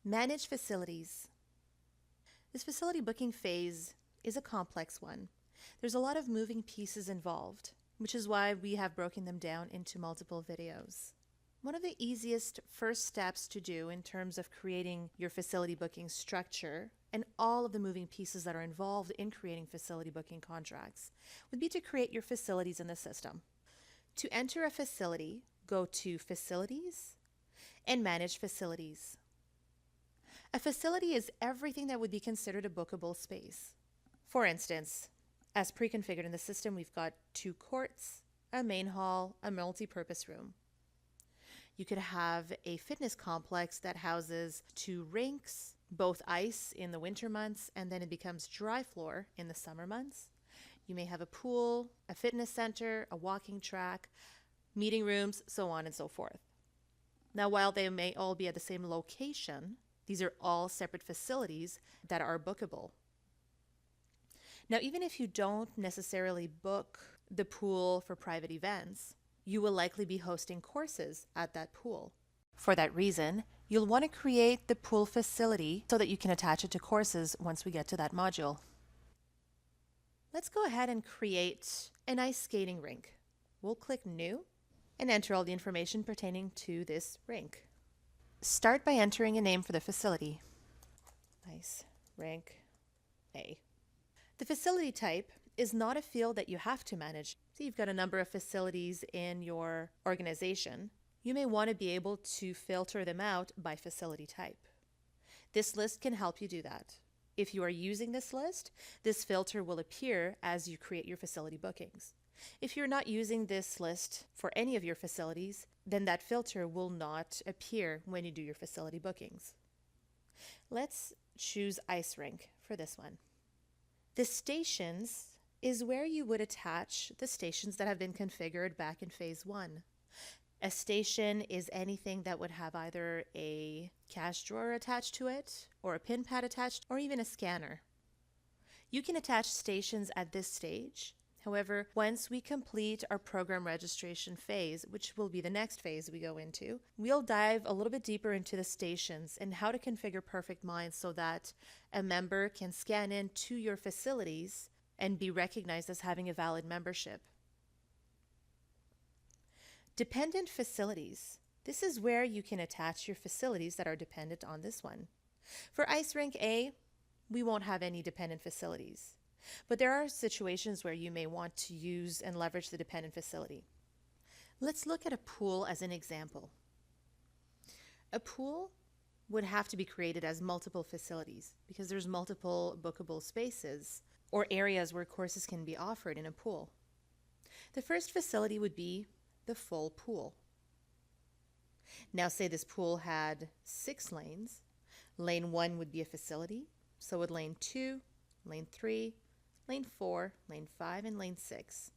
Manage facilities. This facility booking phase is a complex one. There's a lot of moving pieces involved, which is why we have broken them down into multiple videos. One of the easiest first steps to do in terms of creating your facility booking structure and all of the moving pieces that are involved in creating facility booking contracts would be to create your facilities in the system. To enter a facility, go to Facilities and Manage Facilities. A facility is everything that would be considered a bookable space. For instance, as pre-configured in the system, we've got 2 courts, a main hall, a multi-purpose room. You could have a fitness complex that houses 2 rinks, both ice in the winter months, and then it becomes dry floor in the summer months. You may have a pool, a fitness center, a walking track, meeting rooms, so on and so forth. Now, while they may all be at the same location, these are all separate facilities that are bookable. Now, even if you don't necessarily book the pool for private events, you will likely be hosting courses at that pool. For that reason, you'll want to create the pool facility so that you can attach it to courses once we get to that module. Let's go ahead and create an ice skating rink. We'll click New and enter all the information pertaining to this rink. Start by entering a name for the facility. Ice Rink A. The facility type is not a field that you have to manage. So you've got a number of facilities in your organization. You may want to be able to filter them out by facility type. This list can help you do that. If you are using this list, this filter will appear as you create your facility bookings. If you're not using this list for any of your facilities, then that filter will not appear when you do your facility bookings. Let's choose ice rink for this one. The stations is where you would attach the stations that have been configured back in phase 1. A station is anything that would have either a cash drawer attached to it, or a pin pad attached, or even a scanner. You can attach stations at this stage. However, once we complete our program registration phase, which will be the next phase we go into, we'll dive a little bit deeper into the stations and how to configure Perfect Minds so that a member can scan in to your facilities and be recognized as having a valid membership. Dependent facilities. This is where you can attach your facilities that are dependent on this one. For Ice Rink A, we won't have any dependent facilities, but there are situations where you may want to use and leverage the dependent facility. Let's look at a pool as an example. A pool would have to be created as multiple facilities because there's multiple bookable spaces or areas where courses can be offered in a pool. The first facility would be the full pool. Now say this pool had 6 lanes. Lane 1 would be a facility, so would lane 2, lane 3, lane 4, lane 5, and lane 6.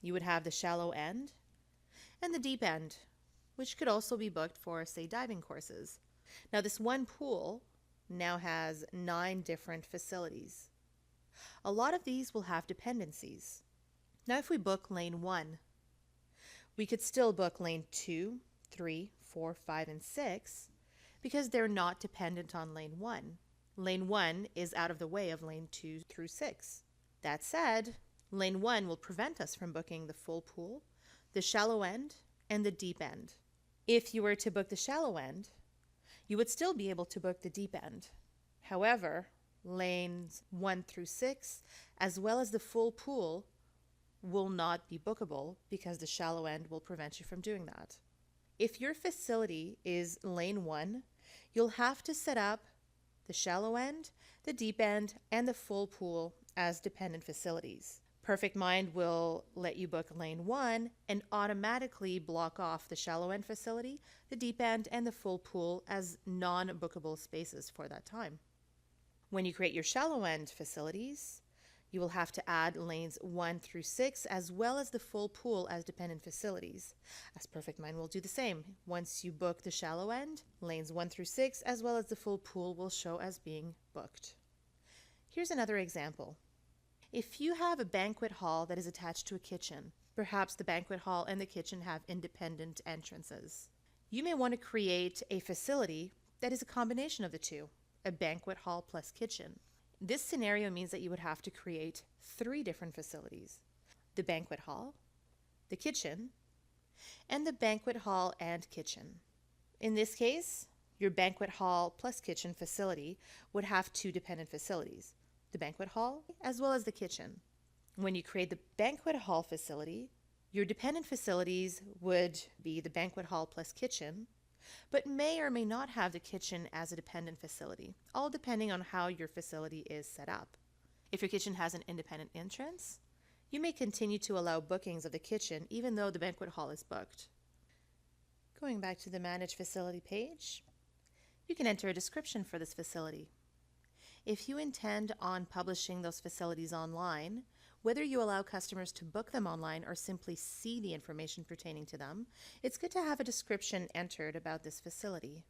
You would have the shallow end and the deep end, which could also be booked for, say, diving courses. Now this one pool now has 9 different facilities. A lot of these will have dependencies. Now if we book lane 1, we could still book lane 2, 3, 4, 5, and 6 because they're not dependent on lane 1. Lane 1 is out of the way of lane 2 through 6. That said, lane 1 will prevent us from booking the full pool, the shallow end, and the deep end. If you were to book the shallow end, you would still be able to book the deep end. However, lanes 1 through 6, as well as the full pool, will not be bookable because the shallow end will prevent you from doing that. If your facility is lane 1, you'll have to set up the shallow end, the deep end, and the full pool as dependent facilities. Perfect Mind will let you book lane 1 and automatically block off the shallow end facility, the deep end, and the full pool as non-bookable spaces for that time. When you create your shallow end facilities, you will have to add lanes 1 through 6 as well as the full pool as dependent facilities. As Perfect Mind will do the same. Once you book the shallow end, lanes 1 through 6 as well as the full pool will show as being booked. Here's another example. If you have a banquet hall that is attached to a kitchen, perhaps the banquet hall and the kitchen have independent entrances. You may want to create a facility that is a combination of the two, a banquet hall plus kitchen. This scenario means that you would have to create 3 different facilities: the banquet hall, the kitchen, and the banquet hall and kitchen. In this case, your banquet hall plus kitchen facility would have 2 dependent facilities, the banquet hall as well as the kitchen. When you create the banquet hall facility, your dependent facilities would be the banquet hall plus kitchen, but may or may not have the kitchen as a dependent facility, all depending on how your facility is set up. If your kitchen has an independent entrance, you may continue to allow bookings of the kitchen even though the banquet hall is booked. Going back to the Manage Facility page, you can enter a description for this facility. If you intend on publishing those facilities online, whether you allow customers to book them online or simply see the information pertaining to them, it's good to have a description entered about this facility.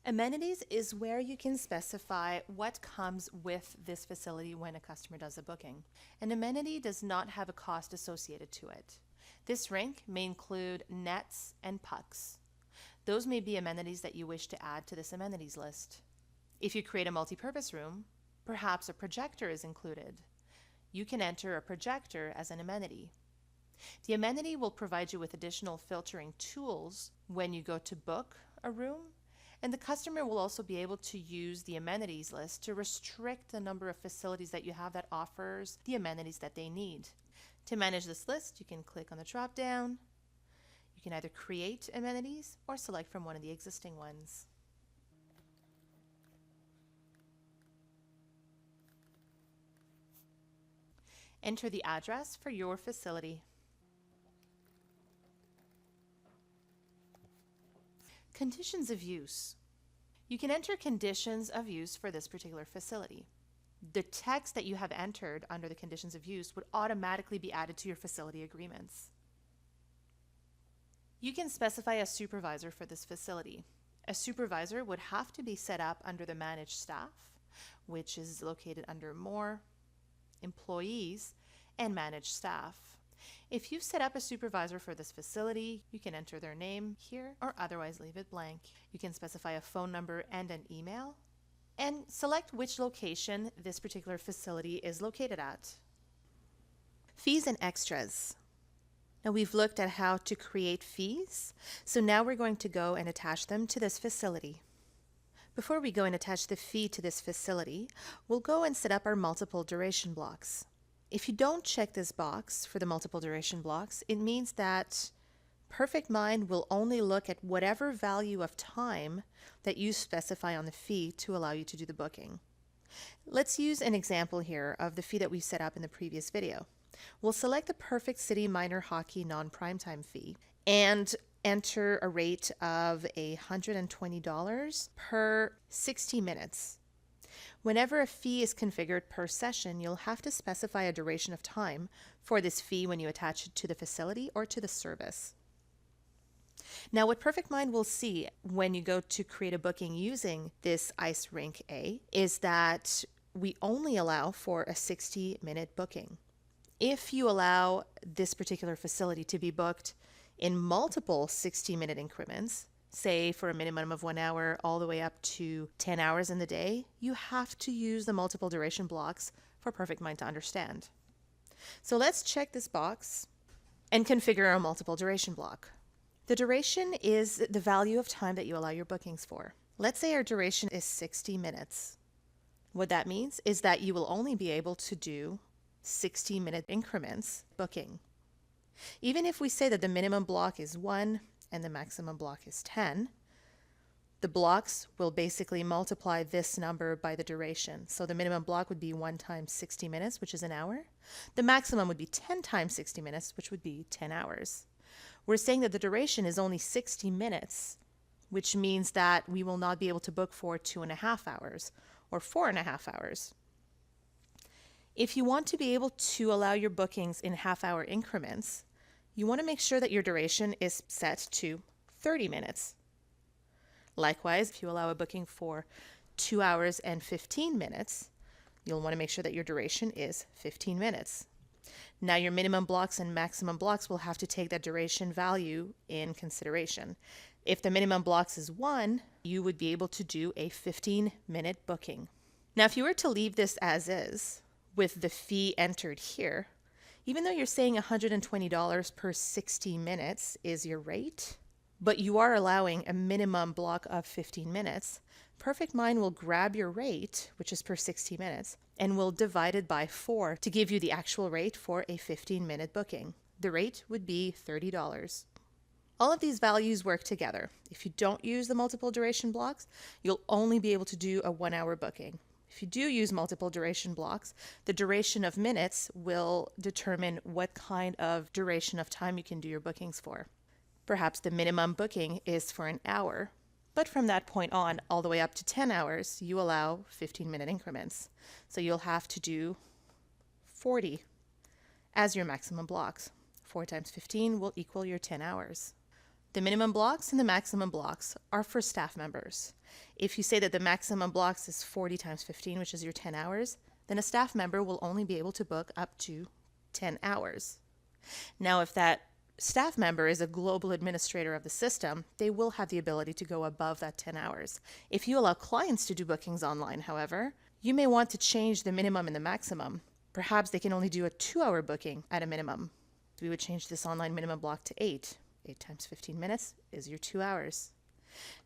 Amenities is where you can specify what comes with this facility when a customer does a booking. An amenity does not have a cost associated to it. This rink may include nets and pucks. Those may be amenities that you wish to add to this amenities list. If you create a multi-purpose room, perhaps a projector is included. You can enter a projector as an amenity. The amenity will provide you with additional filtering tools when you go to book a room, and the customer will also be able to use the amenities list to restrict the number of facilities that you have that offers the amenities that they need. To manage this list, you can click on the drop-down. You can either create amenities or select from one of the existing ones. Enter the address for your facility. Conditions of use. You can enter conditions of use for this particular facility. The text that you have entered under the conditions of use would automatically be added to your facility agreements. You can specify a supervisor for this facility. A supervisor would have to be set up under the Manage Staff, which is located under More, Employees, and Manage Staff. If you set up a supervisor for this facility, you can enter their name here or otherwise leave it blank. You can specify a phone number and an email, and select which location this particular facility is located at. Fees and extras. Now we've looked at how to create fees, so now we're going to go and attach them to this facility. Before we go and attach the fee to this facility, we'll go and set up our multiple duration blocks. If you don't check this box for the multiple duration blocks, it means that Perfect Mind will only look at whatever value of time that you specify on the fee to allow you to do the booking. Let's use an example here of the fee that we set up in the previous video. We'll select the Perfect City Minor Hockey non-primetime fee and enter a rate of $120 per 60 minutes. Whenever a fee is configured per session, you'll have to specify a duration of time for this fee when you attach it to the facility or to the service. Now, what Perfect Mind will see when you go to create a booking using this Ice Rink A is that we only allow for a 60-minute booking. If you allow this particular facility to be booked in multiple 60-minute increments, say for a minimum of 1 hour all the way up to 10 hours in the day, you have to use the multiple duration blocks for Perfect Mind to understand. So let's check this box and configure a multiple duration block. The duration is the value of time that you allow your bookings for. Let's say our duration is 60 minutes. What that means is that you will only be able to do 60-minute increments booking. Even if we say that the minimum block is 1 and the maximum block is 10, the blocks will basically multiply this number by the duration. So the minimum block would be 1 times 60 minutes, which is an hour. The maximum would be 10 times 60 minutes, which would be 10 hours. We're saying that the duration is only 60 minutes, which means that we will not be able to book for 2.5 hours or 4.5 hours. If you want to be able to allow your bookings in half-hour increments, you want to make sure that your duration is set to 30 minutes. Likewise, if you allow a booking for 2 hours and 15 minutes, you'll want to make sure that your duration is 15 minutes. Now your minimum blocks and maximum blocks will have to take that duration value in consideration. If the minimum blocks is 1, you would be able to do a 15-minute booking. Now, if you were to leave this as is, with the fee entered here, even though you're saying $120 per 60 minutes is your rate, but you are allowing a minimum block of 15 minutes, Perfect Mind will grab your rate, which is per 60 minutes, and will divide it by 4 to give you the actual rate for a 15-minute booking. The rate would be $30. All of these values work together. If you don't use the multiple duration blocks, you'll only be able to do a 1-hour booking. If you do use multiple duration blocks, the duration of minutes will determine what kind of duration of time you can do your bookings for. Perhaps the minimum booking is for an hour, but from that point on, all the way up to 10 hours, you allow 15-minute increments. So you'll have to do 40 as your maximum blocks. 4 times 15 will equal your 10 hours. The minimum blocks and the maximum blocks are for staff members. If you say that the maximum blocks is 40 times 15, which is your 10 hours, then a staff member will only be able to book up to 10 hours. Now, if that staff member is a global administrator of the system, they will have the ability to go above that 10 hours. If you allow clients to do bookings online, however, you may want to change the minimum and the maximum. Perhaps they can only do a 2-hour booking at a minimum. We would change this online minimum block to 8. 8 times 15 minutes is your 2 hours.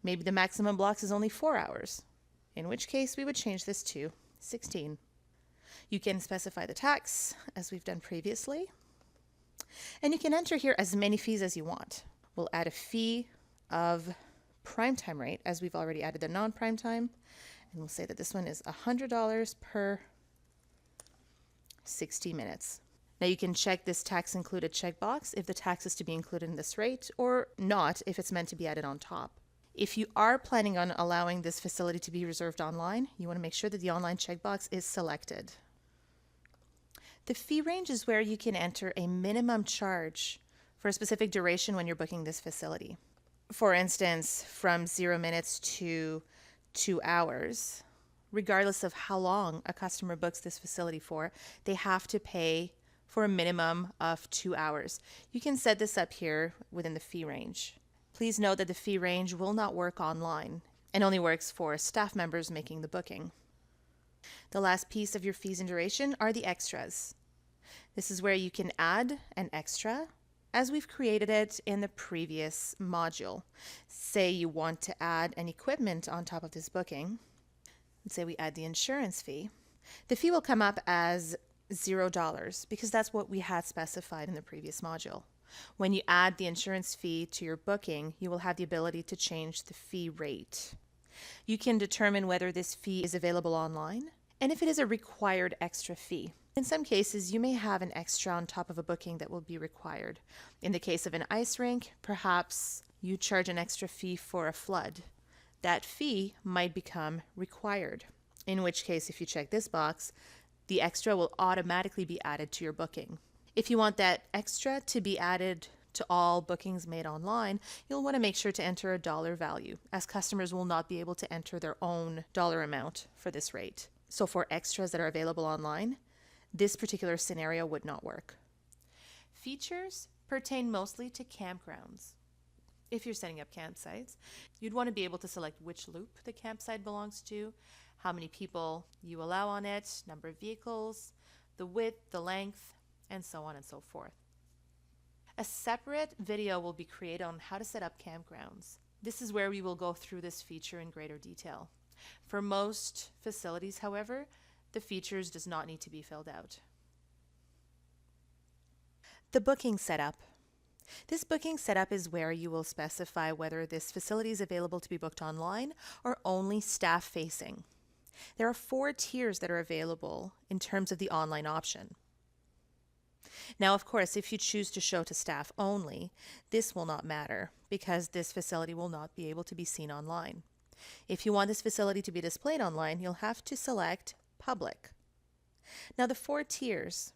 Maybe the maximum blocks is only 4 hours, in which case we would change this to 16. You can specify the tax, as we've done previously, and you can enter here as many fees as you want. We'll add a fee of prime time rate, as we've already added the non-prime time, and we'll say that this one is $100 per 60 minutes. Now you can check this tax included checkbox if the tax is to be included in this rate, or not if it's meant to be added on top. If you are planning on allowing this facility to be reserved online, you want to make sure that the online checkbox is selected. The fee range is where you can enter a minimum charge for a specific duration when you're booking this facility. For instance, from 0 minutes to 2 hours, regardless of how long a customer books this facility for, they have to pay for a minimum of 2 hours. You can set this up here within the fee range. Please note that the fee range will not work online and only works for staff members making the booking. The last piece of your fees and duration are the extras. This is where you can add an extra as we've created it in the previous module. Say you want to add an equipment on top of this booking. Let's say we add the insurance fee. The fee will come up as $0 because that's what we had specified in the previous module. When you add the insurance fee to your booking, you will have the ability to change the fee rate. You can determine whether this fee is available online and if it is a required extra fee. In some cases, you may have an extra on top of a booking that will be required. In the case of an ice rink, perhaps you charge an extra fee for a flood. That fee might become required, in which case, if you check this box, the extra will automatically be added to your booking. If you want that extra to be added to all bookings made online, you'll want to make sure to enter a dollar value, as customers will not be able to enter their own dollar amount for this rate. So for extras that are available online, this particular scenario would not work. Features pertain mostly to campgrounds. If you're setting up campsites, you'd want to be able to select which loop the campsite belongs to, how many people you allow on it, number of vehicles, the width, the length, and so on and so forth. A separate video will be created on how to set up campgrounds. This is where we will go through this feature in greater detail. For most facilities, however, the features does not need to be filled out. The booking setup. This booking setup is where you will specify whether this facility is available to be booked online or only staff facing. There are 4 tiers that are available in terms of the online option. Now, of course, if you choose to show to staff only, this will not matter because this facility will not be able to be seen online. If you want this facility to be displayed online, you'll have to select public. Now, the 4 tiers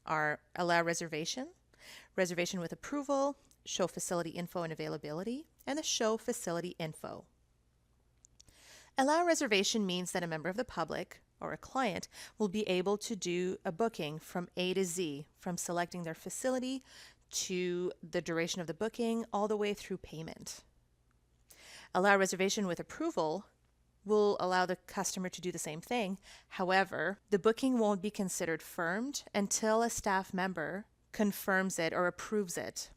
are allow reservation, reservation with approval, show facility info and availability, and the show facility info. Allow reservation means that a member of the public or a client will be able to do a booking from A to Z, from selecting their facility to the duration of the booking, all the way through payment. Allow reservation with approval will allow the customer to do the same thing. However, the booking won't be considered firmed until a staff member confirms it or approves it.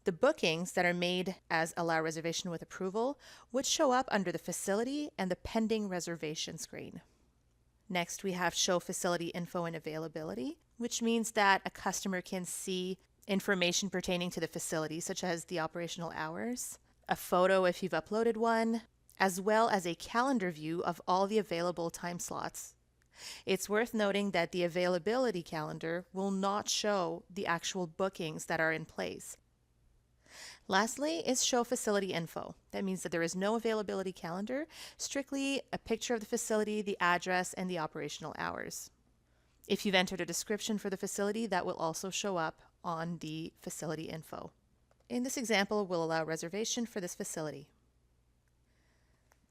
The bookings that are made as allow reservation with approval would show up under the facility and the pending reservation screen. Next, we have show facility info and availability, which means that a customer can see information pertaining to the facility, such as the operational hours, a photo if you've uploaded one, as well as a calendar view of all the available time slots. It's worth noting that the availability calendar will not show the actual bookings that are in place. Lastly is show facility info. That means that there is no availability calendar, strictly a picture of the facility, the address, and the operational hours. If you've entered a description for the facility, that will also show up on the facility info. In this example, we'll allow reservation for this facility.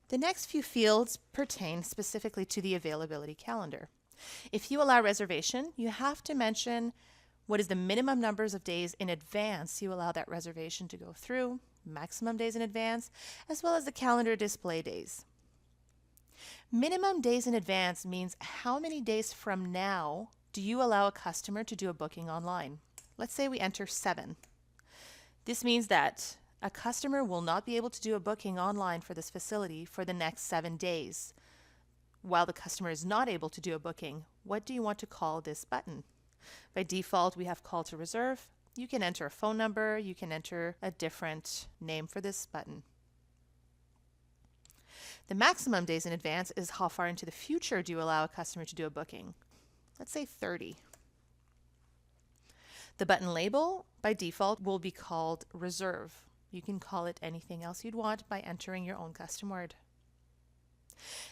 The next few fields pertain specifically to the availability calendar. If you allow reservation, you have to mention what is the minimum numbers of days in advance you allow that reservation to go through, maximum days in advance, as well as the calendar display days. Minimum days in advance means how many days from now do you allow a customer to do a booking online? Let's say we enter 7. This means that a customer will not be able to do a booking online for this facility for the next 7 days. While the customer is not able to do a booking, what do you want to call this button? By default, we have call to reserve. You can enter a phone number, you can enter a different name for this button. The maximum days in advance is how far into the future do you allow a customer to do a booking? Let's say 30. The button label, by default, will be called reserve. You can call it anything else you'd want by entering your own custom word.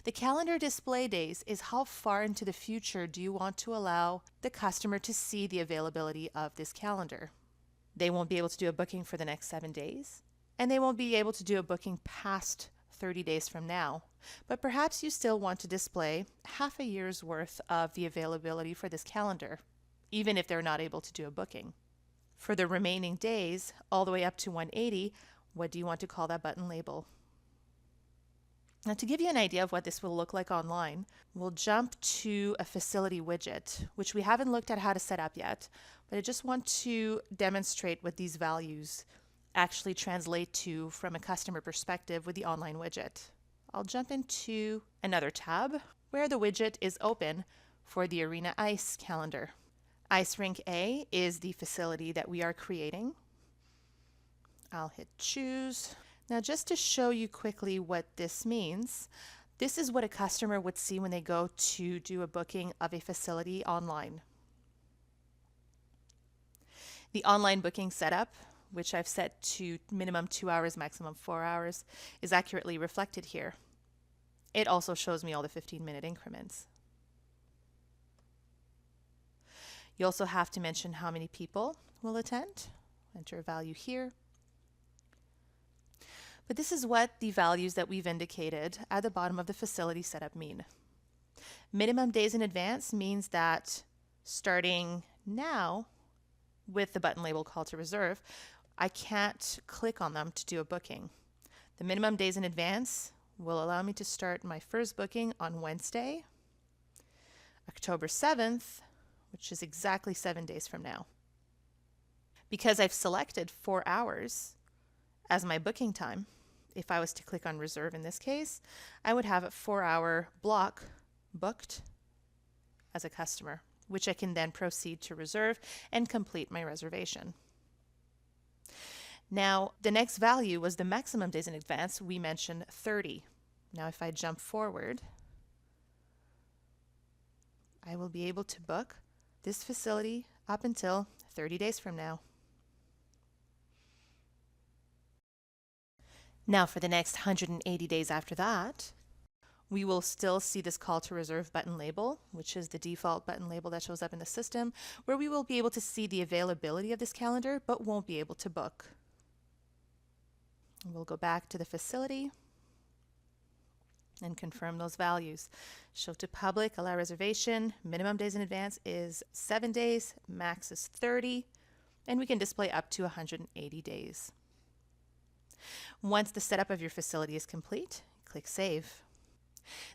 The calendar display days is how far into the future do you want to allow the customer to see the availability of this calendar. They won't be able to do a booking for the next 7 days, and they won't be able to do a booking past 30 days from now. But perhaps you still want to display half a year's worth of the availability for this calendar, even if they're not able to do a booking. For the remaining days, all the way up to 180, what do you want to call that button label? Now, to give you an idea of what this will look like online, we'll jump to a facility widget, which we haven't looked at how to set up yet, but I just want to demonstrate what these values actually translate to from a customer perspective with the online widget. I'll jump into another tab where the widget is open for the Arena Ice calendar. Ice Rink A is the facility that we are creating. I'll hit choose. Now, just to show you quickly what this means, this is what a customer would see when they go to do a booking of a facility online. The online booking setup, which I've set to minimum 2 hours, maximum 4 hours, is accurately reflected here. It also shows me all the 15-minute increments. You also have to mention how many people will attend. Enter a value here. But this is what the values that we've indicated at the bottom of the facility setup mean. Minimum days in advance means that starting now with the button label call to reserve, I can't click on them to do a booking. The minimum days in advance will allow me to start my first booking on Wednesday, October 7th, which is exactly 7 days from now. Because I've selected 4 hours as my booking time, if I was to click on reserve in this case, I would have a 4-hour block booked as a customer, which I can then proceed to reserve and complete my reservation. Now, the next value was the maximum days in advance. We mentioned 30. Now, if I jump forward, I will be able to book this facility up until 30 days from now. Now, for the next 180 days after that, we will still see this call to reserve button label, which is the default button label that shows up in the system, where we will be able to see the availability of this calendar, but won't be able to book. We'll go back to the facility. and confirm those values. Show to public, allow reservation. Minimum days in advance is 7 days, max is 30, and we can display up to 180 days. Once the setup of your facility is complete, click Save.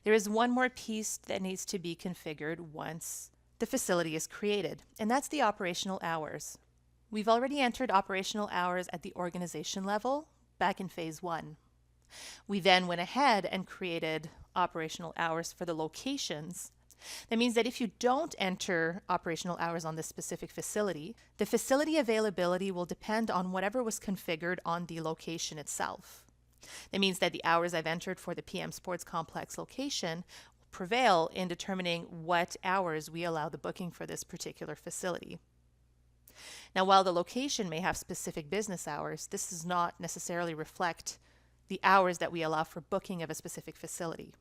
There is one more piece that needs to be configured once the facility is created, and that's the operational hours. We've already entered operational hours at the organization level back in phase 1. We then went ahead and created operational hours for the locations. That means that if you don't enter operational hours on this specific facility, the facility availability will depend on whatever was configured on the location itself. That means that the hours I've entered for the PM Sports Complex location will prevail in determining what hours we allow the booking for this particular facility. Now, while the location may have specific business hours, this does not necessarily reflect the hours that we allow for booking of a specific facility.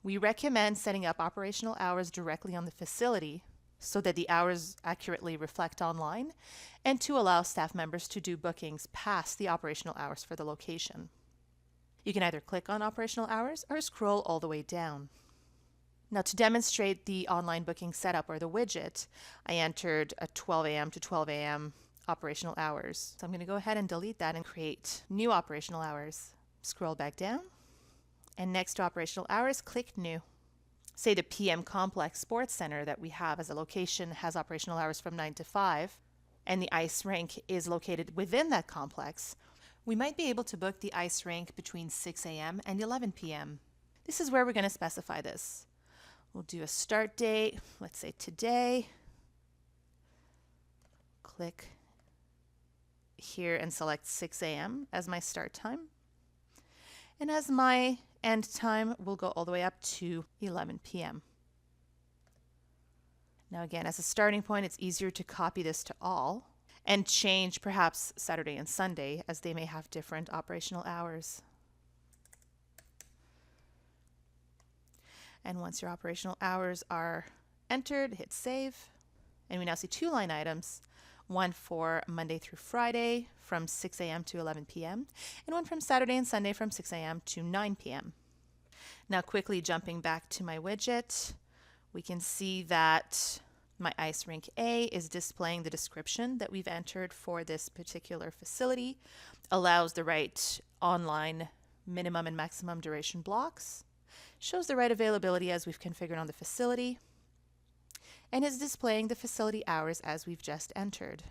We recommend setting up operational hours directly on the facility so that the hours accurately reflect online, and to allow staff members to do bookings past the operational hours for the location. You can either click on operational hours or scroll all the way down. Now, to demonstrate the online booking setup or the widget, I entered a 12 a.m. to 12 a.m. operational hours. So I'm going to go ahead and delete that and create new operational hours. Scroll back down, and next to operational hours, click New. Say the PM Complex Sports Center that we have as a location has operational hours from 9 to 5, and the ice rink is located within that complex. We might be able to book the ice rink between 6 a.m. and 11 p.m. This is where we're going to specify this. We'll do a start date, let's say today. Click here and select 6 a.m. as my start time. And as my end time, we'll go all the way up to 11 p.m. Now again, as a starting point, it's easier to copy this to all and change perhaps Saturday and Sunday, as they may have different operational hours. And once your operational hours are entered, hit save. And we now see 2 line items, one for Monday through Friday from 6 a.m. to 11 p.m. and one from Saturday and Sunday from 6 a.m. to 9 p.m. Now quickly jumping back to my widget, we can see that my ice rink A is displaying the description that we've entered for this particular facility, allows the right online minimum and maximum duration blocks, shows the right availability as we've configured on the facility, and is displaying the facility hours as we've just entered.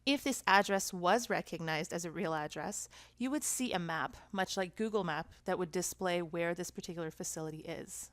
If this address was recognized as a real address, you would see a map, much like Google Map, that would display where this particular facility is.